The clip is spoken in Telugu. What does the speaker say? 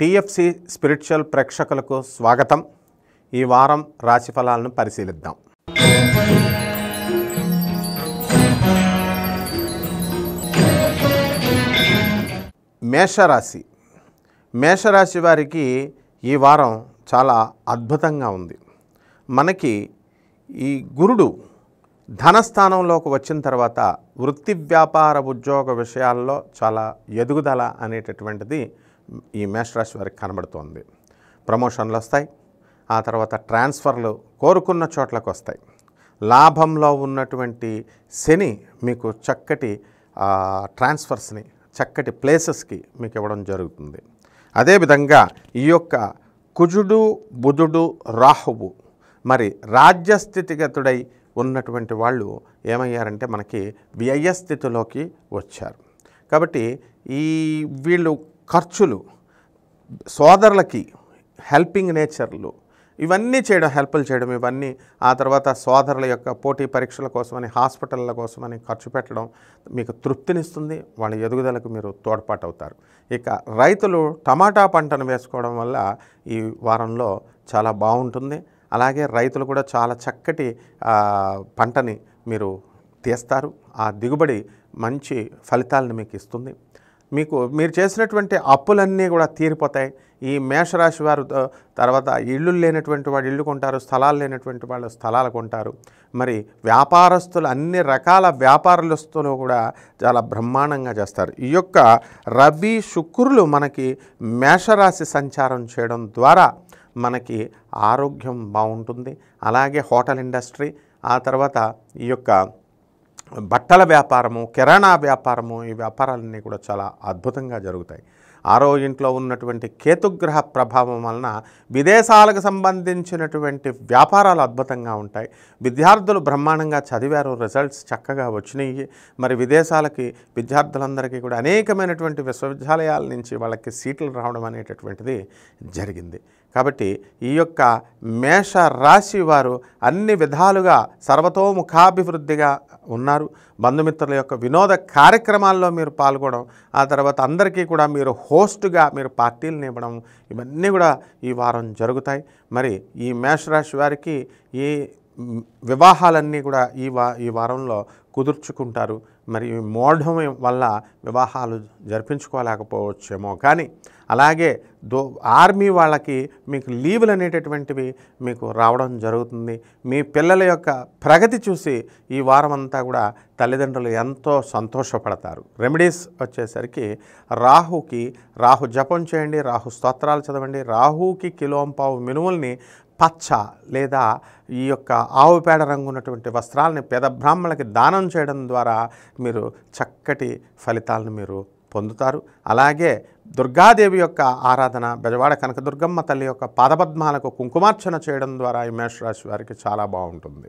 టీఎఫ్సి స్పిరిచువల్ ప్రేక్షకులకు స్వాగతం. ఈ వారం రాశి ఫలాలను పరిశీలిద్దాం. మేషరాశి. మేషరాశి వారికి ఈ వారం చాలా అద్భుతంగా ఉంది. మనకి ఈ గురుడు ధనస్థానంలోకి వచ్చిన తర్వాత వృత్తి వ్యాపార ఉద్యోగ విషయాల్లో చాలా ఎదుగుదల అనేటటువంటిది ఈ మేషరాశి వారికి కనబడుతోంది. ప్రమోషన్లు వస్తాయి, ఆ తర్వాత ట్రాన్స్ఫర్లు కోరుకున్న చోట్లకు వస్తాయి. లాభంలో ఉన్నటువంటి శని మీకు చక్కటి ట్రాన్స్ఫర్స్ని చక్కటి ప్లేసెస్కి మీకు ఇవ్వడం జరుగుతుంది. అదేవిధంగా ఈ యొక్క కుజుడు బుధుడు రాహువు మరి రాజ్యస్థితిగతుడై ఉన్నటువంటి వాళ్ళు ఏమయ్యారంటే మనకి వ్యయస్థితిలోకి వచ్చారు. కాబట్టి వీళ్ళు ఖర్చులు, సోదరులకి హెల్పింగ్ నేచర్లు ఇవన్నీ చేయడం, హెల్ప్లు చేయడం, ఇవన్నీ ఆ తర్వాత సోదరుల యొక్క పోటీ పరీక్షల కోసమని హాస్పిటళ్ళ కోసమని ఖర్చు పెట్టడం మీకు తృప్తినిస్తుంది. వాళ్ళ ఎదుగుదలకు మీరు తోడ్పాటు అవుతారు. ఇక రైతులు టమాటా పంటను వేసుకోవడం వల్ల ఈ వారంలో చాలా బాగుంటుంది. అలాగే రైతులు కూడా చాలా చక్కటి పంటని మీరు తీస్తారు. ఆ దిగుబడి మంచి ఫలితాలను మీకు ఇస్తుంది. మీరు చేసినటువంటి అప్పులన్నీ కూడా తీరిపోతాయి. ఈ మేషరాశి వారు తర్వాత ఇళ్ళు లేనటువంటి వాడు ఇళ్ళు కొంటారు, స్థలాలు లేనటువంటి వాళ్ళు స్థలాలు కొంటారు. మరి వ్యాపారస్తులు అన్ని రకాల వ్యాపారస్తులు కూడా చాలా బ్రహ్మాండంగా చేస్తారు. ఈ యొక్క రవి శుక్రులు మనకి మేషరాశి సంచారం చేయడం ద్వారా మనకి ఆరోగ్యం బాగుంటుంది. అలాగే హోటల్ ఇండస్ట్రీ, ఆ తర్వాత ఈ యొక్క బట్టల వ్యాపారము, కిరాణా వ్యాపారము, ఈ వ్యాపారాలన్నీ కూడా చాలా అద్భుతంగా జరుగుతాయి. 6వ ఇంట్లో ఉన్నటువంటి కేతుగ్రహ ప్రభావం వలన విదేశాలకు సంబంధించినటువంటి వ్యాపారాలు అద్భుతంగా ఉంటాయి. విద్యార్థులు బ్రహ్మాండంగా చదివారు, రిజల్ట్స్ చక్కగా వచ్చినాయి. మరి విదేశాలకి విద్యార్థులందరికీ కూడా అనేకమైనటువంటి విశ్వవిద్యాలయాల నుంచి వాళ్ళకి సీట్లు రావడం అనేటటువంటిది జరిగింది. కాబట్టి ఈ యొక్క మేష రాశి వారు అన్ని విధాలుగా సర్వతోముఖాభివృద్ధిగా ఉన్నారు. బంధుమిత్రుల యొక్క వినోద కార్యక్రమాల్లో మీరు పాల్గొనడం, ఆ తర్వాత అందరికీ కూడా మీరు హోస్ట్గా మీరు పార్టీలను ఇవ్వడం, ఇవన్నీ కూడా ఈ వారం జరుగుతాయి. మరి ఈ మేషరాశి వారికి ఈ వివాహాలన్నీ కూడా ఈ వారంలో కుదుర్చుకుంటారు. మరి మోఢం వల్ల వివాహాలు జరిపించుకోలేకపోవచ్చేమో, కానీ అలాగే ఆర్మీ వాళ్ళకి మీకు లీవులు అనేటటువంటివి మీకు రావడం జరుగుతుంది. మీ పిల్లల యొక్క ప్రగతి చూసి ఈ వారం అంతా కూడా తల్లిదండ్రులు ఎంతో సంతోషపడతారు. రెమెడీస్ వచ్చేసరికి రాహు జపం చేయండి, రాహు స్తోత్రాలు చదవండి. రాహుకి కిలోంపావు మినుముల్ని పచ్చ లేదా ఈ యొక్క ఆవు పేడ రంగు ఉన్నటువంటి వస్త్రాలని పేద బ్రాహ్మణులకి దానం చేయడం ద్వారా మీరు చక్కటి ఫలితాలను మీరు పొందుతారు. అలాగే దుర్గాదేవి యొక్క ఆరాధన, బెజవాడ కనకదుర్గమ్మ తల్లి యొక్క పాదపద్మాలకు కుంకుమార్చన చేయడం ద్వారా ఈ మేషరాశి వారికి చాలా బాగుంటుంది.